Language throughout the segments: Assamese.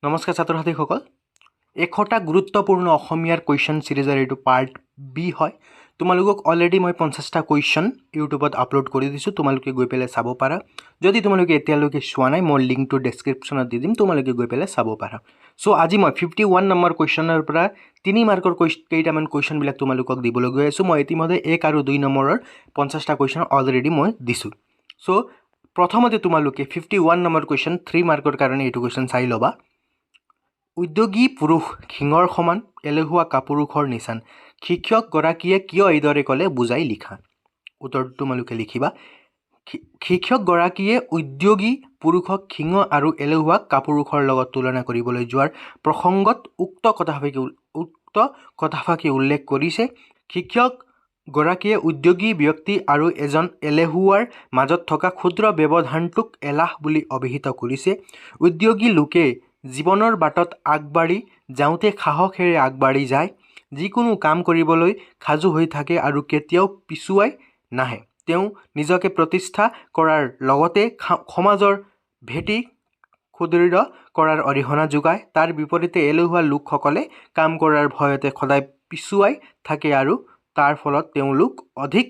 নমস্কাৰ ছাত্ৰ ছাত্ৰীসকল, 100টা গুৰুত্বপূৰ্ণ অসমীয়াৰ কুৱেশ্যন ছিৰিজৰ এইটো পাৰ্ট বি হয়। তোমালোকক অলৰেডি মই 50টা কুৱেশ্যন ইউটিউবত আপলোড কৰি দিছোঁ, তোমালোকে গৈ পেলাই চাব পাৰা। যদি তোমালোকে এতিয়ালৈকে চোৱা নাই, মই লিংকটো ডেছক্ৰিপশ্যনত দি দিম, তোমালোকে গৈ পেলাই চাব পাৰা। চ' আজি মই 51 নম্বৰ কুৱেশ্যনৰ পৰা 3 মাৰ্কৰ কেইটামান কুৱেশ্যনবিলাক তোমালোকক দিবলৈ গৈ আছোঁ। মই ইতিমধ্যে 1 আৰু 2 নম্বৰৰ 50টা কুৱেশ্যন অলৰেডি মই দিছোঁ। চ' প্ৰথমতে তোমালোকে 51 নম্বৰ কুৱেশ্যন 3 মাৰ্কৰ কাৰণে এইটো কুৱেশ্যন চাই ল'বা। উদ্যোগী পুৰুষ শিঙৰ সমান, এলেহুৱা কাপুৰুষৰ নিচান। শিক্ষকগৰাকীয়ে কিয় এইদৰে ক'লে বুজাই লিখা। উত্তৰটো তোমালোকে লিখিবা। শিক্ষকগৰাকীয়ে উদ্যোগী পুৰুষক শিঙ আৰু এলেহুৱা কাপুৰুষৰ লগত তুলনা কৰিবলৈ যোৱাৰ প্ৰসংগত উক্ত কথাফাকি উল্লেখ কৰিছে। শিক্ষকগৰাকীয়ে উদ্যোগী ব্যক্তি আৰু এজন এলেহুৱাৰ মাজত থকা ক্ষুদ্ৰ ব্যৱধানটোক এলাহ বুলি অভিহিত কৰিছে। উদ্যোগী লোকে জীৱনৰ বাটত আগবাঢ়ি যাওঁতে সাহসেৰে আগবাঢ়ি যায়, যিকোনো কাম কৰিবলৈ সাজু হৈ থাকে আৰু কেতিয়াও পিছুৱাই নাহে। তেওঁ নিজকে প্ৰতিষ্ঠা কৰাৰ লগতে সমাজৰ ভেটি সুদৃঢ় কৰাৰ অৰিহণা যোগায়। তাৰ বিপৰীতে এলেহুৱা লোকসকলে কাম কৰাৰ ভয়তে সদায় পিছুৱাই থাকে আৰু তাৰ ফলত তেওঁলোক অধিক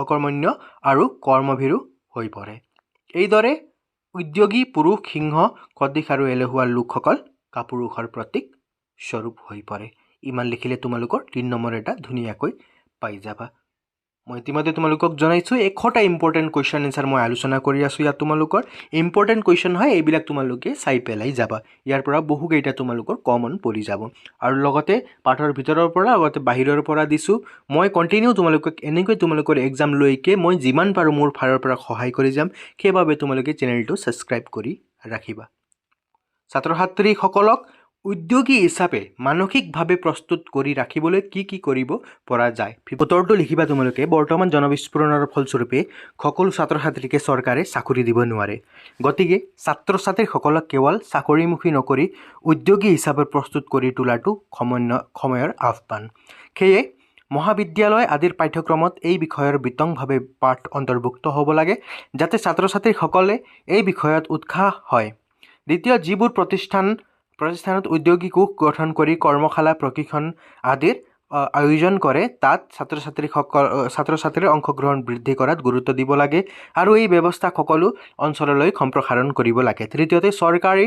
অকৰ্মণ্য আৰু কৰ্মভীৰু হৈ পৰে। এইদৰে উদ্যোগী পুৰুষ সিংহ সদৃশ আৰু এলেহুৱা লোকসকল কাপুৰুষৰ প্ৰতীক স্বৰূপ হৈ পৰে। ইমান লিখিলে তোমালোকৰ 3 নম্বৰ এটা ধুনীয়াকৈ পাই যাবা। মই ইতিমধ্যে তোমালোকক জনাইছোঁ 100টা ইম্পৰ্টেণ্ট কুৱেশ্যন এনচাৰ মই আলোচনা কৰি আছোঁ। ইয়াত তোমালোকৰ ইম্পৰ্টেণ্ট কুৱেশ্যন হয়, এইবিলাক তোমালোকে চাই পেলাই যাবা। ইয়াৰ পৰা বহুকেইটা তোমালোকৰ কমন পৰি যাব। আৰু লগতে পাঠৰ ভিতৰৰ পৰা লগতে বাহিৰৰ পৰা দিছোঁ। মই কণ্টিনিউ তোমালোকৰ এক্সামলৈকে মই যিমান পাৰোঁ মোৰ ফালৰ পৰা সহায় কৰি যাম। সেইবাবে তোমালোকে চেনেলটো ছাবস্ক্ৰাইব কৰি ৰাখিবা। ছাত্ৰ ছাত্ৰীসকলক উদ্যোগী হিচাপে মানসিকভাৱে প্ৰস্তুত কৰি ৰাখিবলৈ কি কৰিব পৰা যায়। উত্তৰটো লিখিবা তোমালোকে। বৰ্তমান জনবিস্ফোৰণৰ ফলস্বৰূপে সকলো ছাত্ৰ ছাত্ৰীকে চৰকাৰে চাকৰি দিব নোৱাৰে। গতিকে ছাত্ৰ ছাত্ৰীসকলক কেৱল চাকৰিমুখী নকৰি উদ্যোগী হিচাপে প্ৰস্তুত কৰি তোলাটো সময়ৰ আহ্বান। সেয়ে মহাবিদ্যালয় আদিৰ পাঠ্যক্ৰমত এই বিষয়ৰ বিতংভাৱে পাঠ অন্তৰ্ভুক্ত হ'ব লাগে, যাতে ছাত্ৰ ছাত্ৰীসকলে এই বিষয়ত উৎসাহ হয়। দ্বিতীয়, যিবোৰ প্ৰতিষ্ঠানত উদ্যোগী কোষ গঠন কৰি কৰ্মশালা প্ৰশিক্ষণ আদিৰ আয়োজন কৰে, তাত ছাত্ৰ ছাত্ৰীৰ অংশগ্ৰহণ বৃদ্ধি কৰাত গুৰুত্ব দিব লাগে আৰু এই ব্যৱস্থা সকলো অঞ্চললৈ সম্প্ৰসাৰণ কৰিব লাগে। তৃতীয়তে, চৰকাৰী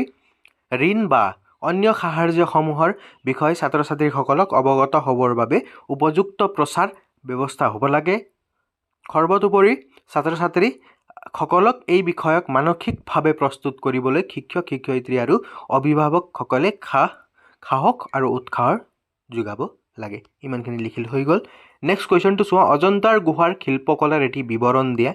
ঋণ বা অন্য সাহায্যসমূহৰ বিষয়ে ছাত্ৰ ছাত্ৰীসকলক অৱগত হ'বৰ বাবে উপযুক্ত প্ৰচাৰ ব্যৱস্থা হ'ব লাগে। সৰ্বোপৰি ছাত্ৰ ছাত্ৰীসকলক এই বিষয়ক মানসিকভাৱে প্ৰস্তুত কৰিবলৈ শিক্ষক শিক্ষয়িত্ৰী আৰু অভিভাৱকসকলে সাহস আৰু উৎসাহ যোগাব লাগে। ইমানখিনি লিখিলে হৈ গ'ল। নেক্সট কুৱেশ্যনটো চোৱা। অজন্তাৰ গুহাৰ শিল্পকলাৰ এটি বিৱৰণ দিয়া।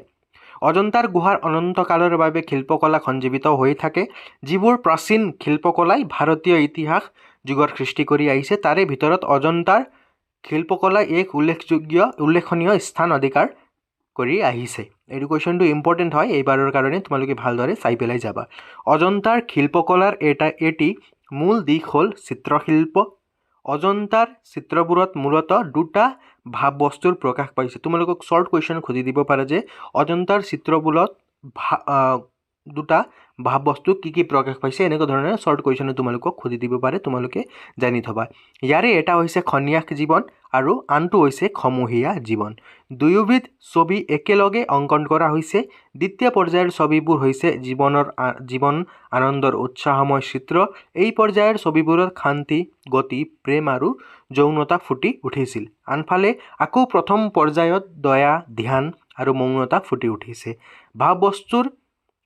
অজন্তাৰ গুহাৰ অনন্তকালৰ বাবে শিল্পকলা সঞ্জীৱিত হৈ থাকে। যিবোৰ প্ৰাচীন শিল্পকলাই ভাৰতীয় ইতিহাস যুগৰ সৃষ্টি কৰি আহিছে, তাৰে ভিতৰত অজন্তাৰ শিল্পকলাই এক উল্লেখনীয় স্থান অধিকাৰ কৰি আহিছে। এইটো কুৱেশ্যনটো ইম্পৰ্টেণ্ট হয়, এইবাৰৰ কাৰণে তোমালোকে ভালদৰে চাই পেলাই যাবা। অজন্তাৰ শিল্পকলাৰ এটি মূল দিশ হ'ল চিত্ৰশিল্প। অজন্তাৰ চিত্ৰবোৰত মূলতঃ দুটা ভাৱবস্তুৰ প্ৰকাশ পাইছে। তোমালোকক শ্বৰ্ট কুৱেশ্যন সুধি দিব পাৰে যে অজন্তাৰ চিত্ৰবোৰত দুটা ভাৱবস্তু কি প্ৰকাশ পাইছে, এনেকুৱা ধৰণৰ শ্বৰ্ট কুৱেশ্যনে তোমালোকক সুধি দিব পাৰে, তোমালোকে জানি থবা। ইয়াৰে এটা হৈছে খন্যাস জীৱন আৰু আনটো হৈছে সমূহীয়া জীৱন। দুয়োবিধ ছবি একেলগে অংকন কৰা হৈছে। দ্বিতীয় পৰ্যায়ৰ ছবিবোৰ হৈছে জীৱন আনন্দৰ উৎসাহময় চিত্ৰ। এই পৰ্যায়ৰ ছবিবোৰত শান্তি, গতি, প্ৰেম আৰু যৌনতা ফুটি উঠিছিল। আনফালে আকৌ প্ৰথম পৰ্যায়ত দয়া, ধ্যান আৰু মৌনতা ফুটি উঠিছে। ভাৱবস্তুৰ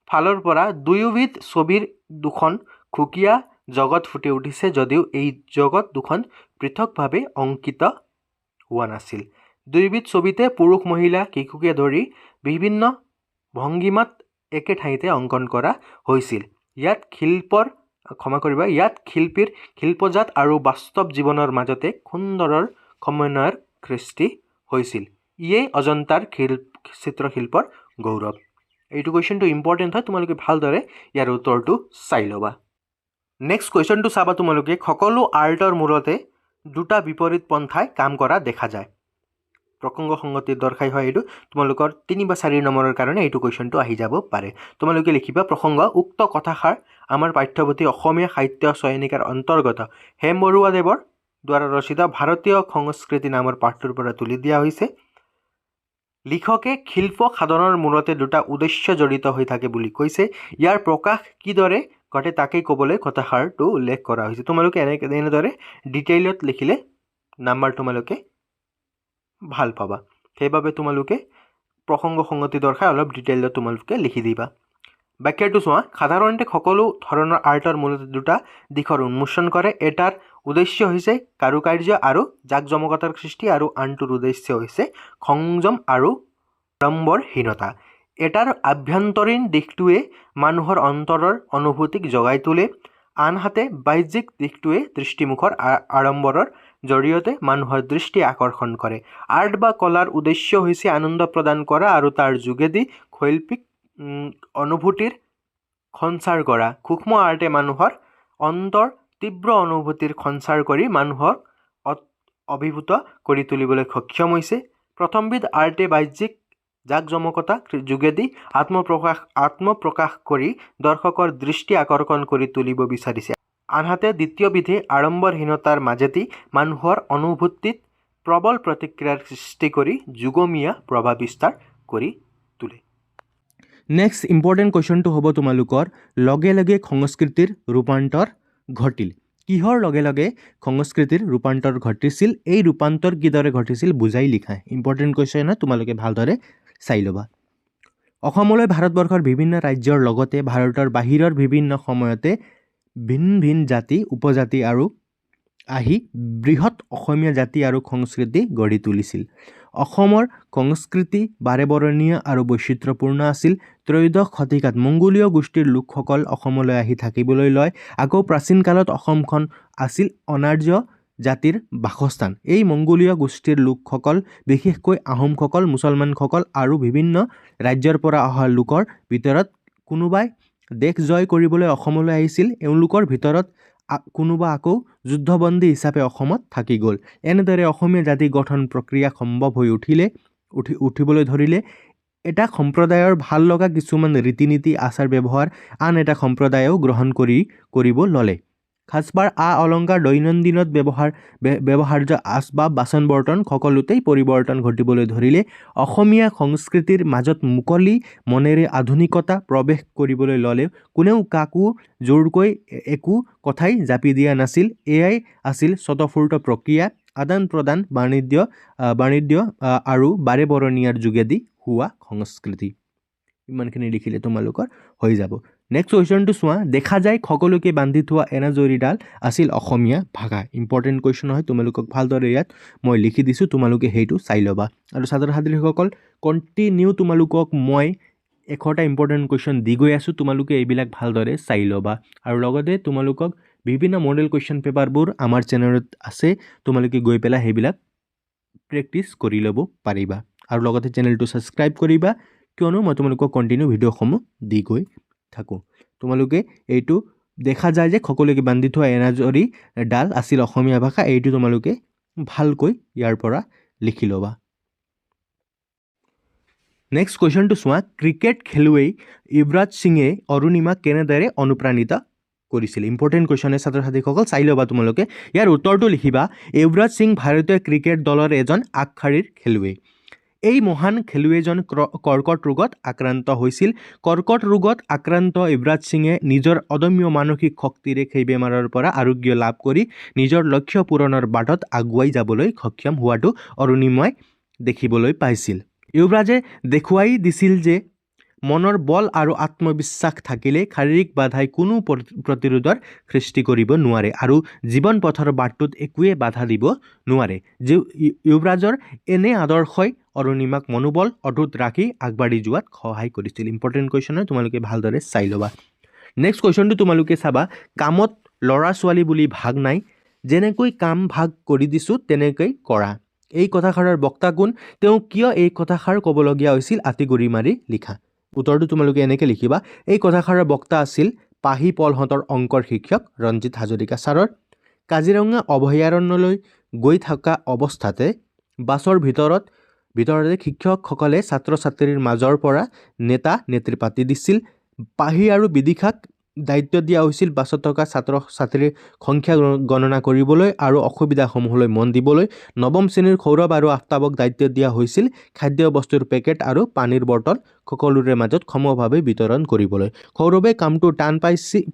ফালৰ পৰা দুয়োবিধ ছবিৰ দুখন সুকীয়া জগত ফুটি উঠিছে, যদিও এই জগত দুখন পৃথকভাৱে অংকিত হোৱা নাছিল। দুয়োবিধ ছবিতে পুৰুষ মহিলা শিশুকে ধৰি বিভিন্ন ভংগীমাত একে ঠাইতে অংকন কৰা হৈছিল। ইয়াত শিল্পীৰ শিল্পজাত আৰু বাস্তৱ জীৱনৰ মাজতে সুন্দৰ সমন্বয়ৰ সৃষ্টি হৈছিল। ইয়েই অজন্তাৰ চিত্ৰশিল্পৰ গৌৰৱ। এইটো কুৱেশ্যনটো ইম্পৰ্টেণ্ট হয়, তোমালোকে ভালদৰে ইয়াৰ উত্তৰটো চাই ল'বা। নেক্সট কুৱেশ্যনটো চাবা তোমালোকে। সকলো আৰ্টৰ মূলতে দুটা বিপৰীত পন্থাই কাম কৰা দেখা যায়। প্ৰসংগ সংগতি দৰ্শাই হয় এইটো তোমালোকৰ 3 বা 4 নম্বৰৰ কাৰণে এইটো কুৱেশ্যনটো আহি যাব পাৰে তোমালোকে লিখিবা প্ৰসংগ উক্ত কথাষাৰ আমাৰ পাঠ্যপুথি অসমীয়া সাহিত্য চয়নিকাৰ অন্তৰ্গত হেম বৰুৱাদেৱৰ দ্বাৰা ৰচিত ভাৰতীয় সংস্কৃতি নামৰ পাঠটোৰ পৰা তুলি দিয়া হৈছে লিখকে শিল্প সাধনৰ মূলতে দুটা উদ্দেশ্য জড়িত হৈ থাকে বুলি কৈছে ইয়াৰ প্ৰকাশ কিদৰে ঘটে তাকেই ক'বলৈ কথাষাৰটো উল্লেখ কৰা হৈছে তোমালোকে এনেদৰে ডিটেইলত লিখিলে নাম্বাৰ তোমালোকে ভাল পাবা সেইবাবে তোমালোকে প্ৰসংগ সংগতি দৰ্শাই অলপ ডিটেইলত তোমালোকে লিখি দিবা বাক্যটো চোৱা সাধাৰণতে সকলো ধৰণৰ আৰ্টৰ মূলতে দুটা দিশৰ উন্মোচন কৰে এটাৰ উদ্দেশ্য হৈছে কাৰুকাৰ্য আৰু জাকজমকতাৰ সৃষ্টি আৰু আনটোৰ উদ্দেশ্য হৈছে সংযম আৰু আড়ম্বৰহীনতা এটাৰ আভ্যন্তৰীণ দিশটোৱে মানুহৰ অন্তৰৰ অনুভূতিক জগাই তোলে আনহাতে বাহ্যিক দিশটোৱে দৃষ্টিমুখৰ আড়ম্বৰৰ জৰিয়তে মানুহৰ দৃষ্টি আকৰ্ষণ কৰে আৰ্ট বা কলাৰ উদ্দেশ্য হৈছে আনন্দ প্ৰদান কৰা আৰু তাৰ যোগেদি শৈল্পিক অনুভূতিৰ সঞ্চাৰ কৰা সূক্ষ্ম আৰ্টে মানুহৰ অন্তৰ তীব্ৰ অনুভূতিৰ সঞ্চাৰ কৰি মানুহক অভিভূত কৰি তুলিবলৈ সক্ষম হৈছে প্ৰথমবিধ আৰ্টে বাহ্যিক জাকজমকতা যোগেদি আত্মপ্ৰকাশ কৰি দৰ্শকৰ দৃষ্টি আকৰ্ষণ কৰি তুলিব বিচাৰিছে আনহাতে দ্বিতীয়বিধে আড়ম্বৰহীনতাৰ মাজেদি মানুহৰ অনুভূতিত প্ৰবল প্ৰতিক্ৰিয়াৰ সৃষ্টি কৰি যুগমীয়া প্ৰভাৱ বিস্তাৰ কৰি তোলে নেক্সট ইম্পৰ্টেণ্ট কুৱেশ্যনটো হ'ব তোমালোকৰ লগে লগে সংস্কৃতিৰ ৰূপান্তৰ ঘটিল কিহৰ লগে লগে সংস্কৃতিৰ ৰূপান্তৰ ঘটিছিল এই ৰূপান্তৰ কিদৰে ঘটিছিল বুজাই লিখা ইম্পৰ্টেণ্ট কুৱেশ্যন হয় তোমালোকে ভালদৰে চাই ল'বা অসমলৈ ভাৰতবৰ্ষৰ বিভিন্ন ৰাজ্যৰ লগতে ভাৰতৰ বাহিৰৰ বিভিন্ন সময়তে ভিন ভিন জাতি উপজাতি আৰু আহি বৃহৎ অসমীয়া জাতি আৰু সংস্কৃতি গঢ়ি তুলিছিল অসমৰ সংস্কৃতি বাৰেবৰণীয়া আৰু বৈচিত্ৰ্যপূৰ্ণ আছিল ত্ৰয়োদশ শতিকাত মংগোলীয় গোষ্ঠীৰ লোকসকল অসমলৈ আহি থাকিবলৈ লয় আকৌ প্ৰাচীন কালত অসমখন আছিল অনাৰ্য জাতিৰ বাসস্থান এই মংগোলীয় গোষ্ঠীৰ লোকসকল বিশেষকৈ আহোমসকল মুছলমানসকল আৰু বিভিন্ন ৰাজ্যৰ পৰা অহা লোকৰ ভিতৰত কোনোবাই দেশ জয় কৰিবলৈ অসমলৈ আহিছিল এওঁলোকৰ ভিতৰত কোনোবা আকৌ যুদ্ধবন্দী হিচাপে অসমত থাকি গ'ল এনেদৰে অসমীয়া জাতি গঠন প্ৰক্ৰিয়া সম্ভৱ হৈ উঠিবলৈ ধৰিলে এটা সম্প্ৰদায়ৰ ভাল লগা কিছুমান ৰীতি নীতি আচাৰ ব্যৱহাৰ আন এটা সম্প্ৰদায়েও গ্ৰহণ কৰিব ল'লে সাজপাৰ অলংকাৰ দৈনন্দিনত ব্যৱহাৰ্য আচবাব বাচন বৰ্তন সকলোতেই পৰিৱৰ্তন ঘটিবলৈ ধৰিলে অসমীয়া সংস্কৃতিৰ মাজত মুকলি মনেৰে আধুনিকতা প্ৰৱেশ কৰিবলৈ ল'লে কোনেও কাকো জোৰকৈ একো কথাই জাপি দিয়া নাছিল এয়াই আছিল স্বতঃস্ফূৰ্ত প্ৰক্ৰিয়া আদান প্ৰদান বাণিজ্য আৰু বাৰেবৰণীয়াৰ যোগেদি হোৱা সংস্কৃতি ইমানখিনি লিখিলে তোমালোকৰ হৈ যাব নেক্সট কুৱেশ্যনটো চোৱা দেখা যায় সকলোকে বান্ধি থোৱা এনাজৰীডাল আছিল অসমীয়া ভাষা ইম্পৰ্টেণ্ট কুৱেশ্যন হয় তোমালোকক ভালদৰে ইয়াত মই লিখি দিছোঁ তোমালোকে সেইটো চাই ল'বা আৰু ছাত্ৰ ছাত্ৰীসকল কণ্টিনিউ তোমালোকক মই 100টা ইম্পৰ্টেণ্ট কুৱেশ্যন দি গৈ আছোঁ তোমালোকে এইবিলাক ভালদৰে চাই ল'বা আৰু লগতে তোমালোকক বিভিন্ন মডেল কুৱেশ্যন পেপাৰবোৰ আমাৰ চেনেলত আছে তোমালোকে গৈ পেলাই সেইবিলাক প্ৰেক্টিছ কৰি ল'ব পাৰিবা আৰু লগতে চেনেলটো ছাবস্ক্ৰাইব কৰিবা কিয়নো মই তোমালোকক কণ্টিনিউ ভিডিঅ'সমূহ দি গৈ থাকোঁ তোমালোকে এইটো দেখা যায় যে সকলোকে বান্ধি থোৱা এনাজৰী ডাল আছিল অসমীয়া ভাষা এইটো তোমালোকে ভালকৈ ইয়াৰ পৰা লিখি ল'বা নেক্সট কুৱেশ্যনটো চোৱা ক্ৰিকেট খেলুৱৈ যুৱৰাজ সিঙে অৰুণিমাক কেনেদৰে অনুপ্ৰাণিত কৰিছিল ইম্পৰ্টেণ্ট কুৱেশ্যন ছাত্ৰ ছাত্ৰীসকল চাই ল'বা তোমালোকে ইয়াৰ উত্তৰটো লিখিবা যুৱৰাজ সিং ভাৰতীয় ক্ৰিকেট দলৰ এজন আগশাৰীৰ খেলুৱৈ এই মহান খেলুৱৈজন কৰ্কট ৰোগত আক্ৰান্ত হৈছিল কৰ্কট ৰোগত আক্ৰান্ত যুৱৰাজ সিঙে নিজৰ অদম্য মানসিক শক্তিৰে সেই বেমাৰৰ পৰা আৰোগ্য লাভ কৰি নিজৰ লক্ষ্য পূৰণৰ বাটত আগুৱাই যাবলৈ সক্ষম হোৱাটো অৰুণিমাই দেখিবলৈ পাইছিল যুৱৰাজে দেখুৱাই দিছিল যে মনৰ বল আৰু আত্মবিশ্বাস থাকিলে শাৰীৰিক বাধাই কোনো প্ৰতিৰোধৰ সৃষ্টি কৰিব নোৱাৰে আৰু জীৱন পথৰ বাটটোত একোৱে বাধা দিব নোৱাৰে যুৱৰাজৰ এনে আদৰ্শই অৰুণিমাক মনোবল অটুট ৰাখি আগবাঢ়ি যোৱাত সহায় কৰিছিল ইম্পৰ্টেণ্ট কুৱেশ্যন হয় তোমালোকে ভালদৰে চাই ল'বা নেক্সট কুৱেশ্যনটো তোমালোকে চাবা কামত ল'ৰা ছোৱালী বুলি ভাগ নাই যেনেকৈ কাম ভাগ কৰি দিছোঁ তেনেকৈ কৰা এই কথাষাৰৰ বক্তা কোন তেওঁ কিয় এই কথাষাৰ ক'বলগীয়া হৈছিল আঁতিগুৰি মাৰি লিখা উত্তৰটো তোমালোকে এনেকৈ লিখিবা এই কথাষাৰৰ বক্তা আছিল পাহি পলহঁতৰ অংকৰ শিক্ষক ৰঞ্জিত হাজৰিকা ছাৰৰ কাজিৰঙা অভয়াৰণ্যলৈ গৈ থকা অৱস্থাতে বাছৰ ভিতৰত ভিতৰতে শিক্ষকসকলে ছাত্ৰ ছাত্ৰীৰ মাজৰ পৰা নেতা নেত্ৰী পাতি দিছিল। পাহি আৰু বিদিশাক দায়িত্ব দিয়া হৈছিল বাছত থকা ছাত্ৰ ছাত্ৰীৰ সংখ্যা গণনা কৰিবলৈ আৰু অসুবিধাসমূহলৈ মন দিবলৈ। নৱম শ্ৰেণীৰ সৌৰভ আৰু আফতাবক দায়িত্ব দিয়া হৈছিল খাদ্য বস্তুৰ পেকেট আৰু পানীৰ বটল সকলোৰে মাজত সমভাৱে বিতৰণ কৰিবলৈ। সৌৰভে কামটো টান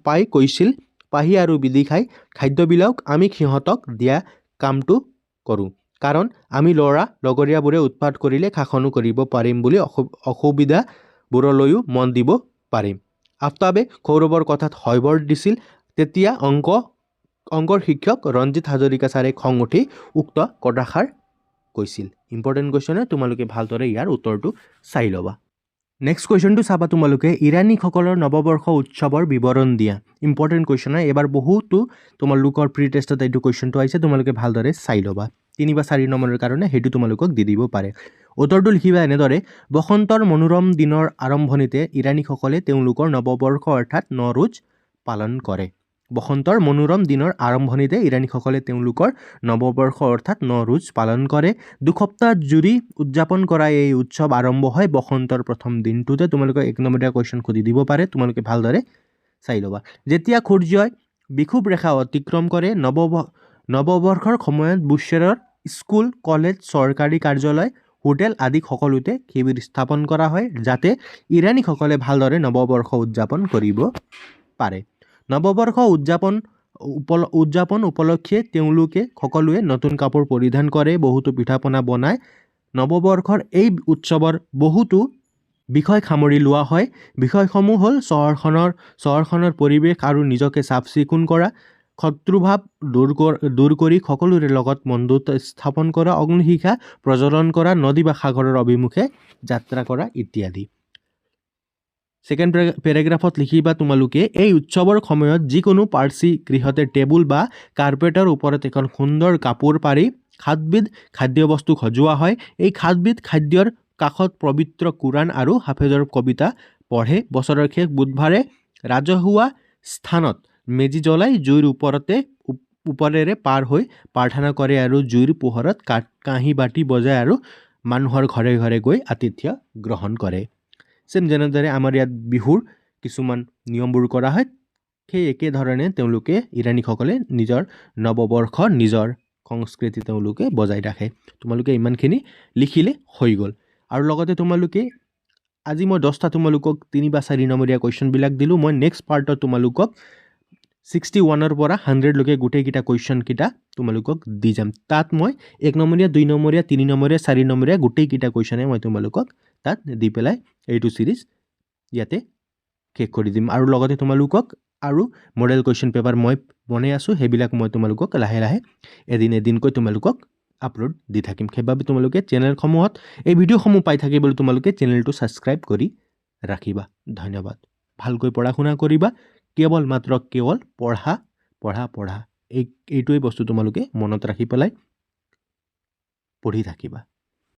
পাই কৈছিল, পাহি আৰু বিদিশাই খাদ্যবিলাক আমি সিহঁতক দিয়া কামটো কৰোঁ, কাৰণ আমি লগৰীয়াবোৰে উৎপাত কৰিলে শাসনো কৰিব পাৰিম বুলি অসুবিধাবোৰলৈও মন দিব পাৰিম। আফতাবে সৌৰভৰ কথাত হয়ভৰ দিছিল। তেতিয়া অংকৰ শিক্ষক ৰঞ্জিত হাজৰিকা ছাৰে খং উঠি উক্ত কথাষাৰ কৈছিল। ইম্পৰ্টেণ্ট কুৱেশ্যন, তোমালোকে ভালদৰে ইয়াৰ উত্তৰটো চাই ল'বা। নেক্সট কুৱেশ্যনটো চাবা তোমালোকে, ইৰাণীসকলৰ নৱবৰ্ষ উৎসৱৰ বিৱৰণ দিয়া। ইম্পৰ্টেণ্ট কুৱেশ্যন হয়, এবাৰ বহুতো তোমালোকৰ প্ৰি টেষ্টত এইটো কুৱেশ্যনটো আহিছে, তোমালোকে ভালদৰে চাই ল'বা। 3 বা 4 নম্বৰৰ কাৰণে সেইটো তোমালোকক দি দিব পাৰে। উত্তৰটো লিখিবা এনেদৰে, বসন্তৰ মনোৰম দিনৰ আৰম্ভণিতে ইৰাণীসকলে তেওঁলোকৰ নৱবৰ্ষ অৰ্থাৎ নৱৰোজ পালন কৰে। বসন্তৰ মনোৰম দিনৰ আৰম্ভণিতে ইৰাণীসকলে তেওঁলোকৰ নৱবৰ্ষ অৰ্থাৎ নৱৰোজ পালন কৰে। 2 সপ্তাহ জুৰি উদযাপন কৰা এই উৎসৱ আৰম্ভ হয় বসন্তৰ প্ৰথম দিনটোতে। তোমালোকে 1 নম্বৰীয়া কুৱেশ্যন সুধি দিব পাৰে, তোমালোকে ভালদৰে চাই ল'বা। যেতিয়া সূৰ্যই বিষুৱ ৰেখা অতিক্ৰম কৰে, নৱবৰ্ষৰ সময়ত বুশ্বেৰৰ স্কুল, কলেজ, চৰকাৰী কাৰ্যালয়, হোটেল আদি সকলোতে শিবিৰ স্থাপন কৰা হয়, যাতে ইৰাণীসকলে ভালদৰে নৱবৰ্ষ উদযাপন কৰিব পাৰে। নৱবৰ্ষ উদযাপন উপলক্ষে তেওঁলোকে সকলোৱে নতুন কাপোৰ পৰিধান কৰে, বহুতো পিঠা পনা বনায়। নৱবৰ্ষৰ এই উৎসৱৰ বহুতো বিষয় সামৰি লোৱা হয়। বিষয়সমূহ হ'ল চহৰখনৰ পৰিৱেশ আৰু নিজকে চাফ চিকুণ কৰা, শত্ৰুভাৱ দূৰ কৰি সকলোৰে লগত বন্ধুত্ব স্থাপন কৰা, অগ্নিশিখা প্ৰজ্বলন কৰা, নদী বা সাগৰৰ অভিমুখে যাত্ৰা কৰা ইত্যাদি। ছেকেণ্ড পেৰাগ্ৰাফত লিখিবা তোমালোকে, এই উৎসৱৰ সময়ত যিকোনো পাৰ্চী গৃহতে টেবুল বা কাৰ্পেটৰ ওপৰত এখন সুন্দৰ কাপোৰ পাৰি 7বিধ খাদ্যবস্তু সজোৱা হয়। এই 7বিধ খাদ্যৰ কাষত পবিত্ৰ কোৰাণ আৰু হাফেজৰ কবিতা পঢ়ে। বছৰৰ শেষ বুধবাৰে ৰাজহুৱা স্থানত মেজি জ্বলাই জুইৰ ওপৰেৰে পাৰ হৈ প্ৰাৰ্থনা কৰে আৰু জুইৰ পোহৰত কাঁহী বাতি বজায় আৰু মানুহৰ ঘৰে ঘৰে গৈ আতিথ্য গ্ৰহণ কৰে। চেম যেনেদৰে আমাৰ ইয়াত বিহুৰ কিছুমান নিয়মবোৰ কৰা হয়, সেই একেধৰণে তেওঁলোকে ইৰাণীসকলে নিজৰ নৱবৰ্ষৰ নিজৰ সংস্কৃতি তেওঁলোকে বজাই ৰাখে। তোমালোকে ইমানখিনি লিখিলে হৈ গ'ল। আৰু লগতে তোমালোকে আজি মই 10টা তোমালোকক 3 বা 4 নম্বৰীয়া কুৱেশ্যনবিলাক দিলোঁ। মই নেক্সট পাৰ্টত তোমালোকক 61ৰ পৰা 100লৈকে গোটেইকেইটা কুৱেশ্যনকেইটা তোমালোকক দি যাম। তাত মই 1 নম্বৰীয়া, 2 নম্বৰীয়া, 3 নম্বৰীয়া, 4 নম্বৰীয়া গোটেইকেইটা কুৱেশ্যনে মই তোমালোকক তাত দি পেলাই এইটো ছিৰিজ ইয়াতে শেষ কৰি দিম। আৰু লগতে তোমালোকক আৰু মডেল কুৱেশ্যন পেপাৰ মই বনাই আছোঁ, সেইবিলাক মই তোমালোকক লাহে লাহে এদিনকৈ তোমালোকক আপলোড দি থাকিম। সেইবাবে তোমালোকে চেনেলসমূহত এই ভিডিঅ'সমূহ পাই থাকিবলৈ তোমালোকে চেনেলটো ছাবস্ক্ৰাইব কৰি ৰাখিবা। ধন্যবাদ। ভালকৈ পঢ়া শুনা কৰিবা, কেৱল পঢ়া এইটোৱেই বস্তু তোমালোকে মনত ৰাখি পেলাই পঢ়ি থাকিবা।